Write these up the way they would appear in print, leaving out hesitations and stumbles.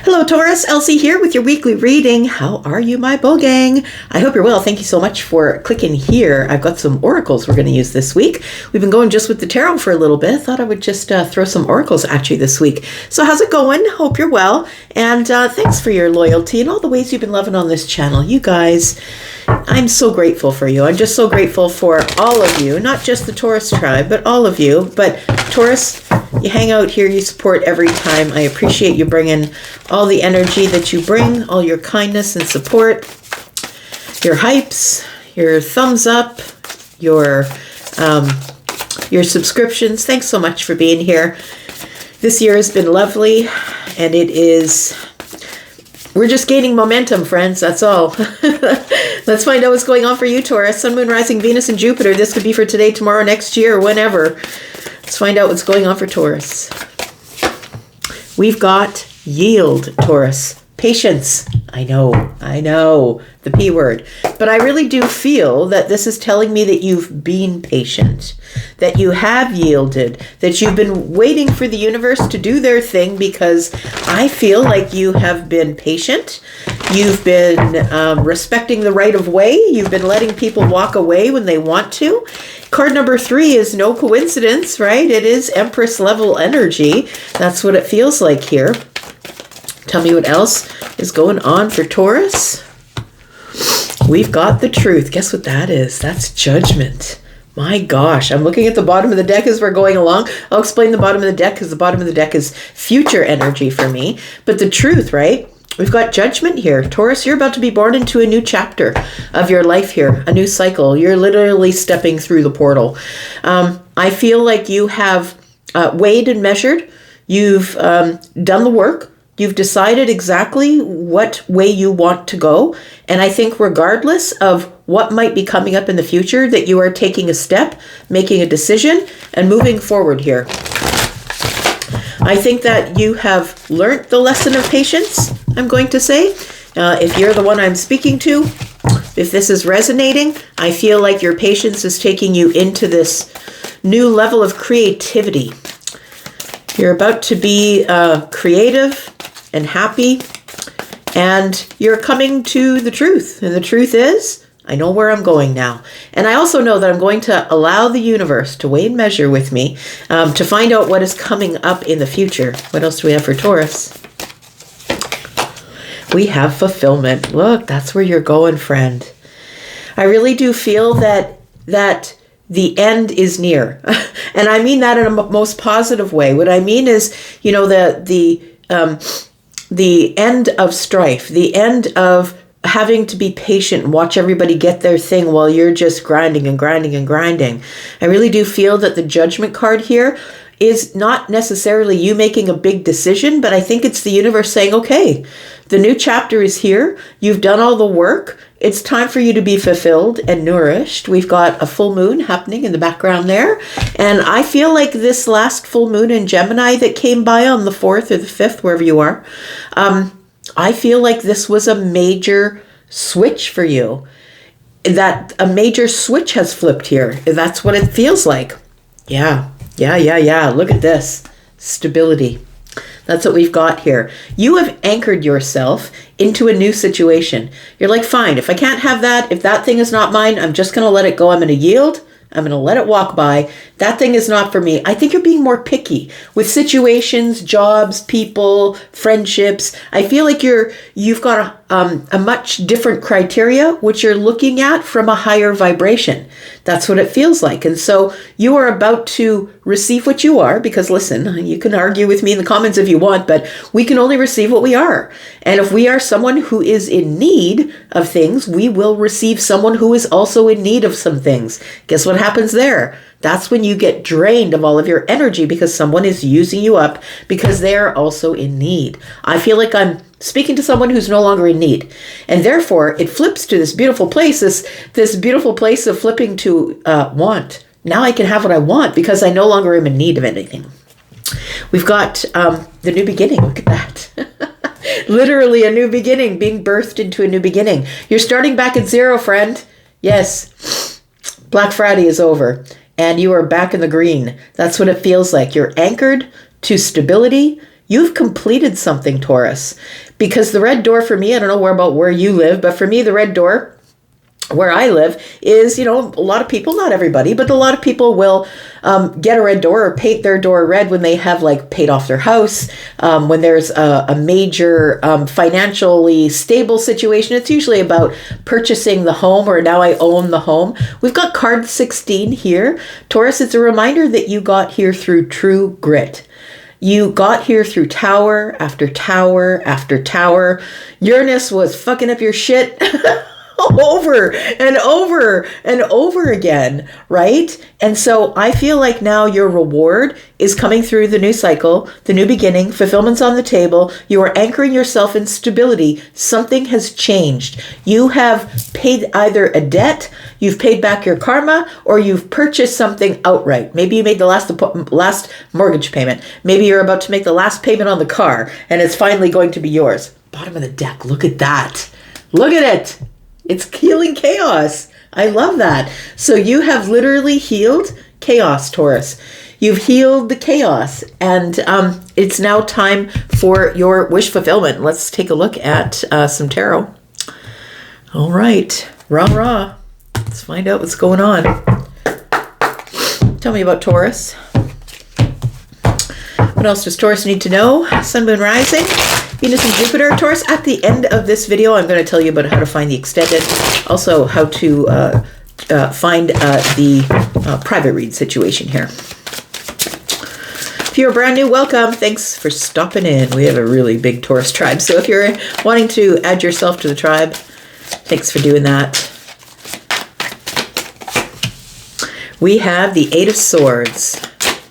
Hello Taurus, Elsie here with your weekly reading. How are you, my bow gang? I hope you're well. Thank you so much for clicking here. I've got some oracles we're going to use this week. We've been going just with the tarot for a little bit. I thought I would just throw some oracles at you this week. So how's it going? Hope you're well. And thanks for your loyalty and all the ways you've been loving on this channel. You guys, I'm so grateful for you. I'm just so grateful for all of you, not just the Taurus tribe, but all of you. But Taurus, you hang out here, you support every time. I appreciate you bringing all the energy that you bring, all your kindness and support, your hypes, your thumbs up, your subscriptions. Thanks so much for being here. This year has been lovely, and we're just gaining momentum, friends. That's all. Let's find out what's going on for you, Taurus. Sun, Moon, Rising, Venus, and Jupiter. This could be for today, tomorrow, next year, whenever. Let's find out what's going on for Taurus. We've got yield, Taurus. Patience. I know, the P word. But I really do feel that this is telling me that you've been patient, that you have yielded, that you've been waiting for the universe to do their thing, because I feel like you have been patient. You've been respecting the right of way. You've been letting people walk away when they want to. Card number 3 is no coincidence, right? It is Empress level energy. That's what it feels like here. Tell me what else is going on for Taurus. We've got the truth. Guess what that is? That's judgment. My gosh, I'm looking at the bottom of the deck as we're going along. I'll explain the bottom of the deck because the bottom of the deck is future energy for me. But the truth, right? We've got judgment here. Taurus, you're about to be born into a new chapter of your life here, a new cycle. You're literally stepping through the portal. I feel like you have weighed and measured. You've done the work. You've decided exactly what way you want to go. And I think regardless of what might be coming up in the future, that you are taking a step, making a decision, and moving forward here. I think that you have learned the lesson of patience, I'm going to say. If you're the one I'm speaking to, if this is resonating, I feel like your patience is taking you into this new level of creativity. You're about to be creative and happy, and you're coming to the truth. And the truth is, I know where I'm going now. And I also know that I'm going to allow the universe to weigh and measure with me to find out what is coming up in the future. What else do we have for Taurus? We have fulfillment. Look, that's where you're going, friend. I really do feel that the end is near. And I mean that in a most positive way. What I mean is, you know, the end of strife, the end of having to be patient and watch everybody get their thing while you're just grinding and grinding and grinding. I really do feel that the judgment card here is not necessarily you making a big decision, but I think it's the universe saying, okay, the new chapter is here. You've done all the work. It's time for you to be fulfilled and nourished. We've got a full moon happening in the background there. And I feel like this last full moon in Gemini that came by on the 4th or the 5th, wherever you are, I feel like this was a major switch for you. That a major switch has flipped here. That's what it feels like. Yeah. Look at this. Stability. That's what we've got here. You have anchored yourself into a new situation. You're like, fine, if I can't have that, if that thing is not mine, I'm just going to let it go. I'm going to yield. I'm going to let it walk by. That thing is not for me. I think you're being more picky with situations, jobs, people, friendships. I feel like you've got a much different criteria, which you're looking at from a higher vibration. That's what it feels like. And so you are about to receive what you are, because listen, you can argue with me in the comments if you want, but we can only receive what we are. And if we are someone who is in need of things, we will receive someone who is also in need of some things. Guess what happens there? That's when you get drained of all of your energy because someone is using you up because they are also in need. I feel like I'm speaking to someone who's no longer in need. And therefore, it flips to this beautiful place, this beautiful place of flipping to want. Now I can have what I want because I no longer am in need of anything. We've got the new beginning. Look at that. Literally a new beginning, being birthed into a new beginning. You're starting back at zero, friend. Yes, Black Friday is over. And you are back in the green. That's what it feels like. You're anchored to stability. You've completed something, Taurus. Because the red door for me, I don't know where you live, but for me, the red door where I live is, a lot of people, not everybody, but a lot of people will get a red door or paint their door red when they have paid off their house, when there's a major financially stable situation. It's usually about purchasing the home, or now I own the home. We've got card 16 here. Taurus, it's a reminder that you got here through true grit. You got here through tower after tower after tower. Uranus was fucking up your shit over and over and over again, right? And so I feel like now your reward is coming through the new cycle, the new beginning, fulfillment's on the table. You are anchoring yourself in stability. Something has changed. You have paid either a debt, you've paid back your karma, or you've purchased something outright. Maybe you made the last mortgage payment. Maybe you're about to make the last payment on the car, and it's finally going to be yours. Bottom of the deck, look at that. Look at it. It's healing chaos. I love that. So you have literally healed chaos, Taurus. You've healed the chaos, and it's now time for your wish fulfillment. Let's take a look at some tarot. All right. Rah, rah. Let's find out what's going on. Tell me about Taurus. What else does Taurus need to know? Sun, Moon, Rising, Venus and Jupiter. Taurus, at the end of this video, I'm going to tell you about how to find the extended, also how to find the private read situation here. If you're brand new, welcome. Thanks for stopping in. We have a really big Taurus tribe. So if you're wanting to add yourself to the tribe, thanks for doing that. We have the Eight of Swords.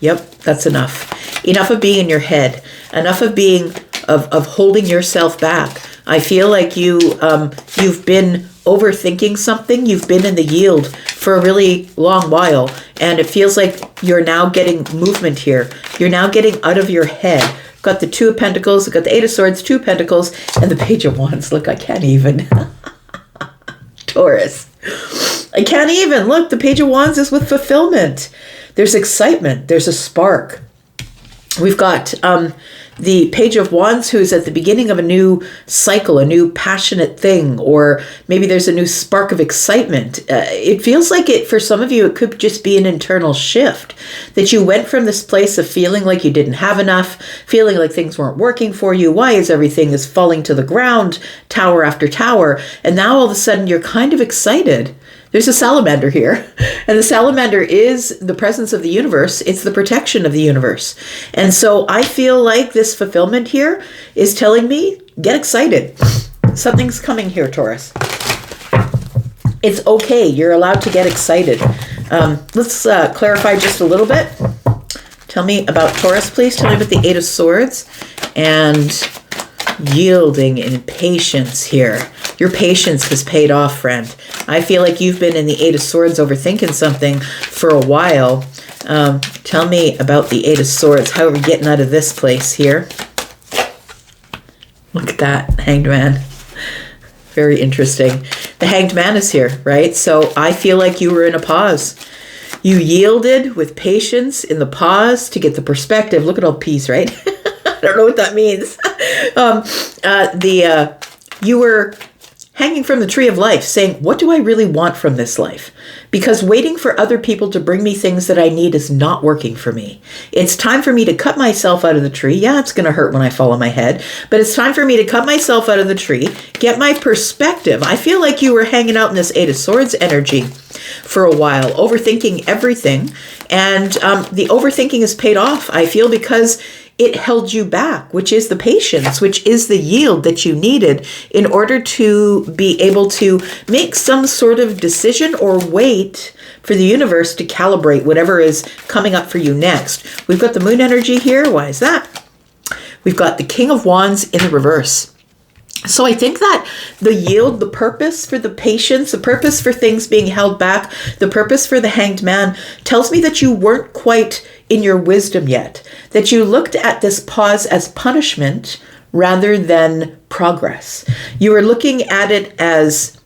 Yep, that's enough. Enough of being in your head. Enough of being of holding yourself back. I feel like you've been overthinking something. You've been in the yield for a really long while, and it feels like you're now getting movement here. You're now getting out of your head. Got the Two of Pentacles, got the Eight of Swords, Two of Pentacles, and the Page of Wands. Look, I can't even. Taurus. I can't even. Look, the Page of Wands is with fulfillment. There's excitement. There's a spark. We've got the Page of Wands, who's at the beginning of a new cycle, a new passionate thing, or maybe there's a new spark of excitement. It feels like for some of you, it could just be an internal shift, that you went from this place of feeling like you didn't have enough, feeling like things weren't working for you. Why is everything is falling to the ground, tower after tower? And now all of a sudden you're kind of excited. There's a salamander here, and the salamander is the presence of the universe. It's the protection of the universe. And so I feel like this fulfillment here is telling me, get excited. Something's coming here, Taurus. It's okay. You're allowed to get excited. Let's clarify just a little bit. Tell me about Taurus, please. Tell me about the Eight of Swords and yielding and patience here. Your patience has paid off, friend. I feel like you've been in the Eight of Swords overthinking something for a while. Tell me about the Eight of Swords. How are we getting out of this place here? Look at that, Hanged Man. Very interesting. The Hanged Man is here, right? So I feel like you were in a pause. You yielded with patience in the pause to get the perspective. Look at all peace, right? I don't know what that means. You were hanging from the tree of life, saying, what do I really want from this life? Because waiting for other people to bring me things that I need is not working for me. It's time for me to cut myself out of the tree. Yeah, it's going to hurt when I fall on my head, but it's time for me to cut myself out of the tree, get my perspective. I feel like you were hanging out in this Eight of Swords energy for a while, overthinking everything. And the overthinking has paid off, I feel, because it held you back, which is the patience, which is the yield that you needed in order to be able to make some sort of decision or wait for the universe to calibrate whatever is coming up for you next. We've got the moon energy here. Why is that? We've got the King of Wands in the reverse. So I think that the yield, the purpose for the patience, the purpose for things being held back, the purpose for the Hanged Man tells me that you weren't quite in your wisdom yet, that you looked at this pause as punishment rather than progress. You were looking at it as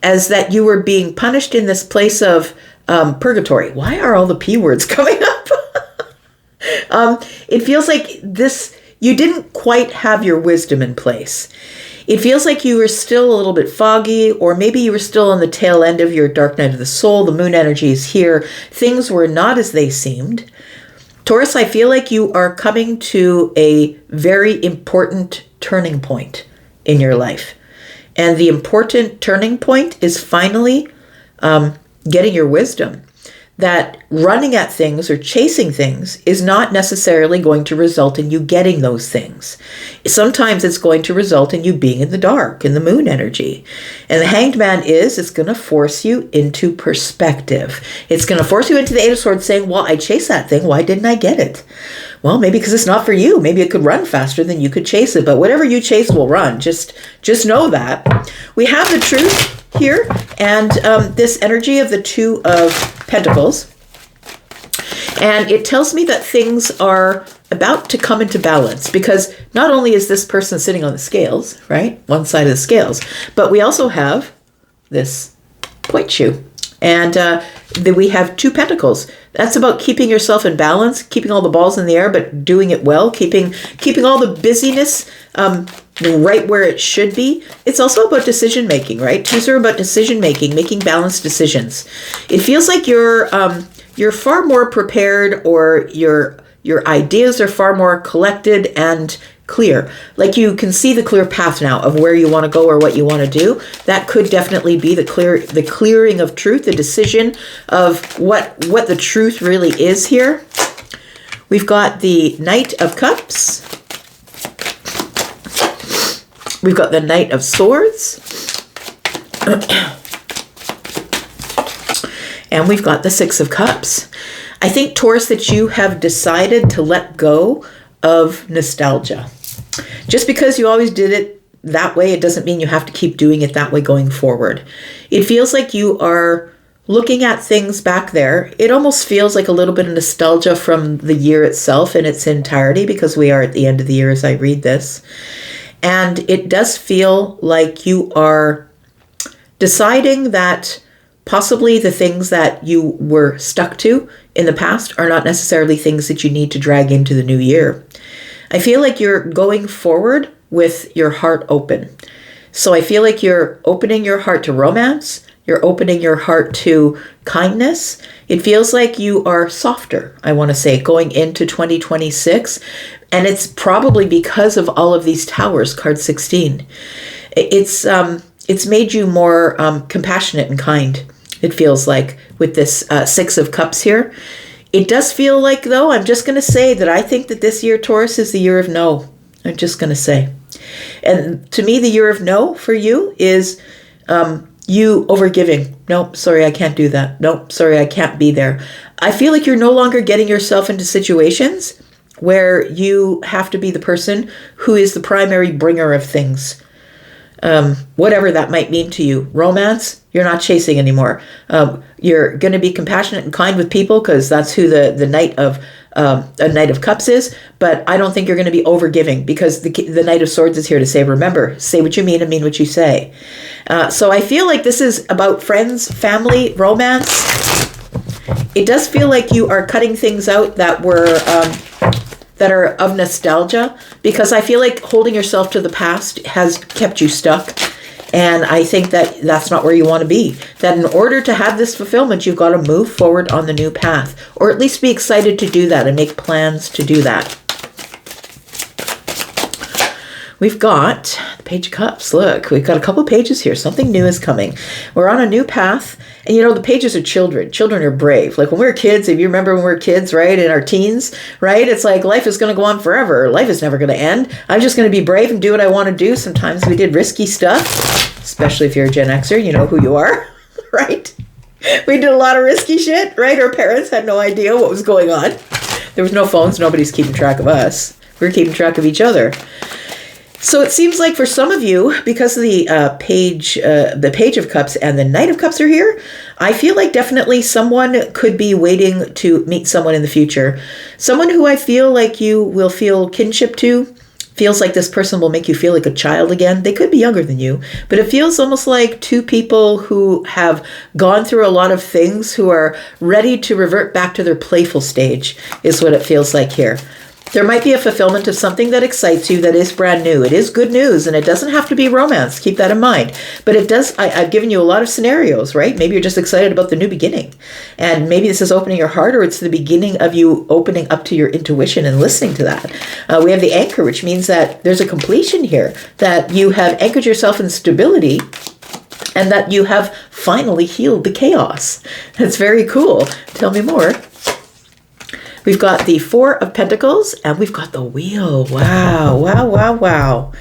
that you were being punished in this place of purgatory. Why are all the P words coming up? It feels like this. you didn't quite have your wisdom in place. It feels like you were still a little bit foggy, or maybe you were still on the tail end of your dark night of the soul. The moon energy is here. Things were not as they seemed. Taurus, I feel like you are coming to a very important turning point in your life. And the important turning point is finally getting your wisdom. That running at things or chasing things is not necessarily going to result in you getting those things. Sometimes it's going to result in you being in the dark, in the moon energy. And the Hanged Man it's going to force you into perspective. It's going to force you into the Eight of Swords saying, well, I chased that thing. Why didn't I get it? Well, maybe because it's not for you. Maybe it could run faster than you could chase it. But whatever you chase will run. Just know that. We have the Truth here, and this energy of the Two of Pentacles, and it tells me that things are about to come into balance, because not only is this person sitting on the scales, right, one side of the scales, but we also have this point shoe, and we have Two Pentacles. That's about keeping yourself in balance, keeping all the balls in the air, but doing it well, keeping all the busyness right where it should be. It's also about decision making, right? Twos are about decision making, making balanced decisions. It feels like you're far more prepared, or your ideas are far more collected and clear. Like you can see the clear path now of where you want to go or what you want to do. That could definitely be the clearing of truth, the decision of what the truth really is here. We've got the Knight of Cups. We've got the Knight of Swords. And we've got the Six of Cups. I think, Taurus, that you have decided to let go of nostalgia. Just because you always did it that way, it doesn't mean you have to keep doing it that way going forward. It feels like you are looking at things back there. It almost feels like a little bit of nostalgia from the year itself in its entirety, because we are at the end of the year as I read this. And it does feel like you are deciding that possibly the things that you were stuck to in the past are not necessarily things that you need to drag into the new year. I feel like you're going forward with your heart open. So I feel like you're opening your heart to romance. You're opening your heart to kindness. It feels like you are softer, I want to say, going into 2026. And it's probably because of all of these towers, card 16. It's made you more compassionate and kind, it feels like, with this Six of Cups here. It does feel like, though, I'm just going to say that I think that this year, Taurus, is the year of no. I'm just going to say. And to me, the year of no for you is you overgiving. Nope, sorry, I can't do that. Nope, sorry, I can't be there. I feel like you're no longer getting yourself into situations where you have to be the person who is the primary bringer of things. Whatever that might mean to you. Romance, you're not chasing anymore. You're going to be compassionate and kind with people, because that's who the Knight of Cups is. But I don't think you're going to be overgiving, because the Knight of Swords is here to say, remember, say what you mean and mean what you say. So I feel like this is about friends, family, romance. It does feel like you are cutting things out that were that are of nostalgia, because I feel like holding yourself to the past has kept you stuck. And I think that that's not where you want to be. That in order to have this fulfillment, you've got to move forward on the new path, or at least be excited to do that and make plans to do that. We've got the Page of Cups. Look, we've got a couple pages here. Something new is coming. We're on a new path. And, the pages are children. Children are brave. Like when we were kids, if you remember when we were kids, right, in our teens, right, it's like life is going to go on forever. Life is never going to end. I'm just going to be brave and do what I want to do. Sometimes we did risky stuff, especially if you're a Gen Xer, you know who you are, right? We did a lot of risky shit, right? Our parents had no idea what was going on. There was no phones. Nobody's keeping track of us. We were keeping track of each other. So it seems like for some of you, because of the Page of Cups and the Knight of Cups are here, I feel like definitely someone could be waiting to meet someone in the future. Someone who I feel like you will feel kinship to. Feels like this person will make you feel like a child again. They could be younger than you, but it feels almost like two people who have gone through a lot of things, who are ready to revert back to their playful stage, is what it feels like here. There might be a fulfillment of something that excites you that is brand new. It is good news, and it doesn't have to be romance. Keep that in mind. But it does, I've given you a lot of scenarios, right? Maybe you're just excited about the new beginning. And maybe this is opening your heart, or it's the beginning of you opening up to your intuition and listening to that. We have the anchor, which means that there's a completion here, that you have anchored yourself in stability, and that you have finally healed the chaos. That's very cool. Tell me more. We've got the Four of Pentacles, and we've got the Wheel. Wow, wow, wow, wow.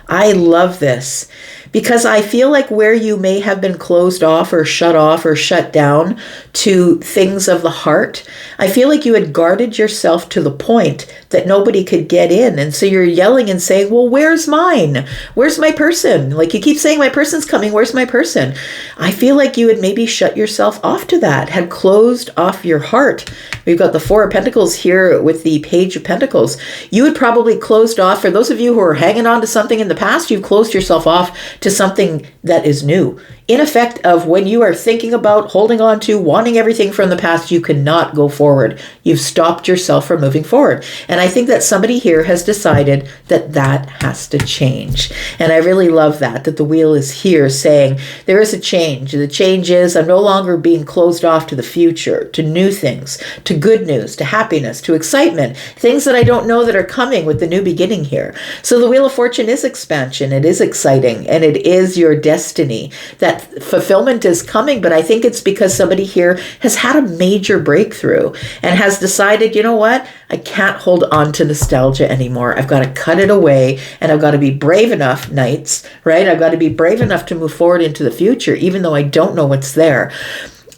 I love this, because I feel like where you may have been closed off or shut down to things of the heart, I feel like you had guarded yourself to the point that nobody could get in. And so you're yelling and saying, well, where's mine? Where's my person? Like you keep saying, my person's coming. Where's my person? I feel like you had maybe shut yourself off to that, had closed off your heart. We've got the Four of Pentacles here with the Page of Pentacles. You had probably closed off, for those of you who are hanging on to something in the past, you've closed yourself off to something that is new. In effect of when you are thinking about holding on to, wanting everything from the past, you cannot go forward. You've stopped yourself from moving forward. And I think that somebody here has decided that that has to change. And I really love that the Wheel is here saying there is a change. The change is I'm no longer being closed off to the future, to new things, to good news, to happiness, to excitement, things that I don't know that are coming with the new beginning here. So the Wheel of Fortune is expansion. It is exciting, and it is your destiny. That fulfillment is coming, but I think it's because somebody here has had a major breakthrough and has decided, you know what? I can't hold on to nostalgia anymore. I've got to cut it away, and I've got to be brave enough, Knights, right? I've got to be brave enough to move forward into the future, even though I don't know what's there.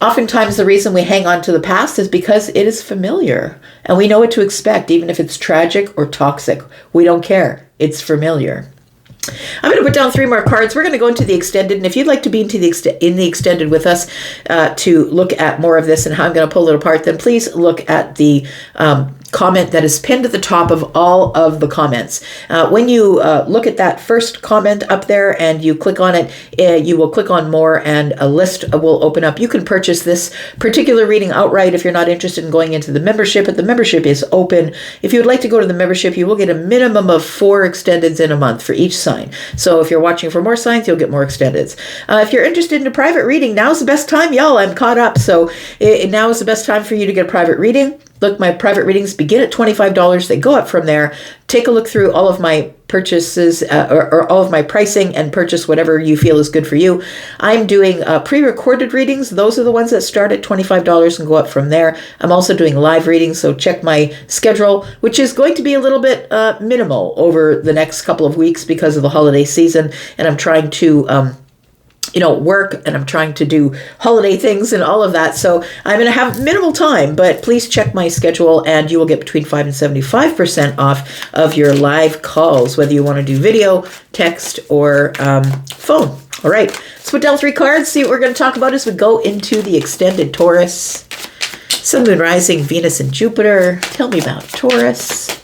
Oftentimes the reason we hang on to the past is because it is familiar and we know what to expect, even if it's tragic or toxic. We don't care. It's familiar. I'm going to put down 3 more cards. We're going to go into the extended, and if you'd like to be in the extended with us to look at more of this and how I'm going to pull it apart, then please look at the comment that is pinned at the top of all of the comments. When you look at that first comment up there and you click on it, you will click on more and a list will open up. You can purchase this particular reading outright if you're not interested in going into the membership, but the membership is open. If you would like to go to the membership, you will get a minimum of 4 extendeds in a month for each sign. So if you're watching for more signs, you'll get more extendeds. If you're interested in a private reading, now's the best time, y'all. I'm caught up. So now is the best time for you to get a private reading. Look, my private readings begin at $25. They go up from there. Take a look through all of my purchases or all of my pricing and purchase whatever you feel is good for you. I'm doing pre-recorded readings. Those are the ones that start at $25 and go up from there. I'm also doing live readings, so check my schedule, which is going to be a little bit minimal over the next couple of weeks because of the holiday season, and I'm trying to work, and I'm trying to do holiday things and all of that. So I'm going to have minimal time, but please check my schedule and you will get between 5 and 75% off of your live calls, whether you want to do video, text, or phone. All right, let's put down 3 cards, see what we're going to talk about as we go into the extended Taurus. Sun, Moon, Rising, Venus, and Jupiter. Tell me about Taurus.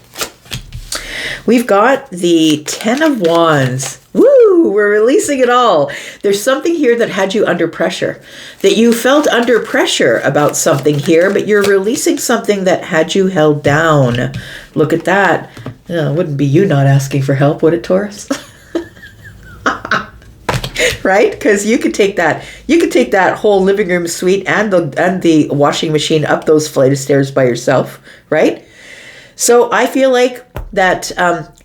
We've got the 10 of Wands. Woo! We're releasing it all. There's something here that had you under pressure, that you felt under pressure about something here, but you're releasing something that had you held down. Look at that. Wouldn't be you not asking for help, would it, Taurus? Right? Because you could take that whole living room suite and the washing machine up those flight of stairs by yourself, right? So I feel like that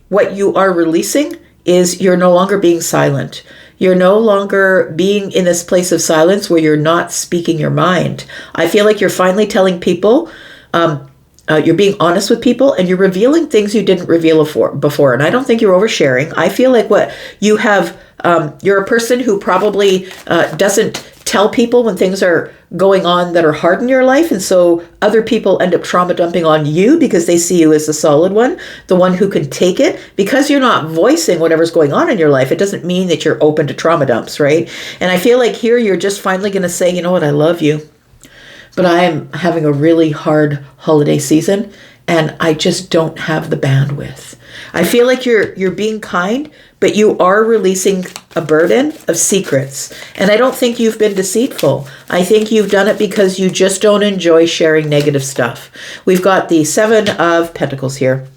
what you are releasing is you're no longer being silent. You're no longer being in this place of silence where you're not speaking your mind. I feel like you're finally telling people, you're being honest with people, and you're revealing things you didn't reveal before. And I don't think you're oversharing. I feel like what you have, you're a person who probably doesn't tell people when things are going on that are hard in your life. And so other people end up trauma dumping on you because they see you as the solid one, the one who can take it. Because you're not voicing whatever's going on in your life, it doesn't mean that you're open to trauma dumps, right? And I feel like here you're just finally going to say, you know what, I love you, but I'm having a really hard holiday season and I just don't have the bandwidth. I feel like you're being kind, but you are releasing a burden of secrets. And I don't think you've been deceitful. I think you've done it because you just don't enjoy sharing negative stuff. We've got the 7 of Pentacles here.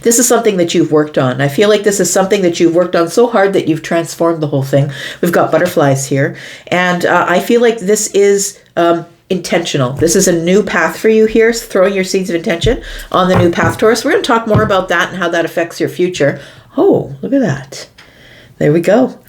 This is something that you've worked on. I feel like this is something that you've worked on so hard that you've transformed the whole thing. We've got butterflies here. And I feel like this is intentional. This is a new path for you here, throwing your seeds of intention on the new path, Taurus. We're going to talk more about that and how that affects your future. Oh, look at that. There we go.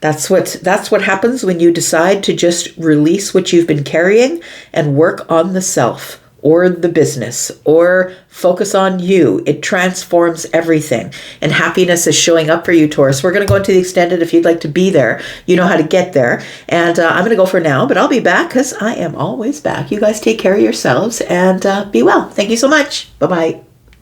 That's what happens when you decide to just release what you've been carrying and work on the self or the business or focus on you. It transforms everything. And happiness is showing up for you, Taurus. We're going to go into the extended if you'd like to be there. You know how to get there. And I'm going to go for now, but I'll be back because I am always back. You guys take care of yourselves and be well. Thank you so much. Bye-bye.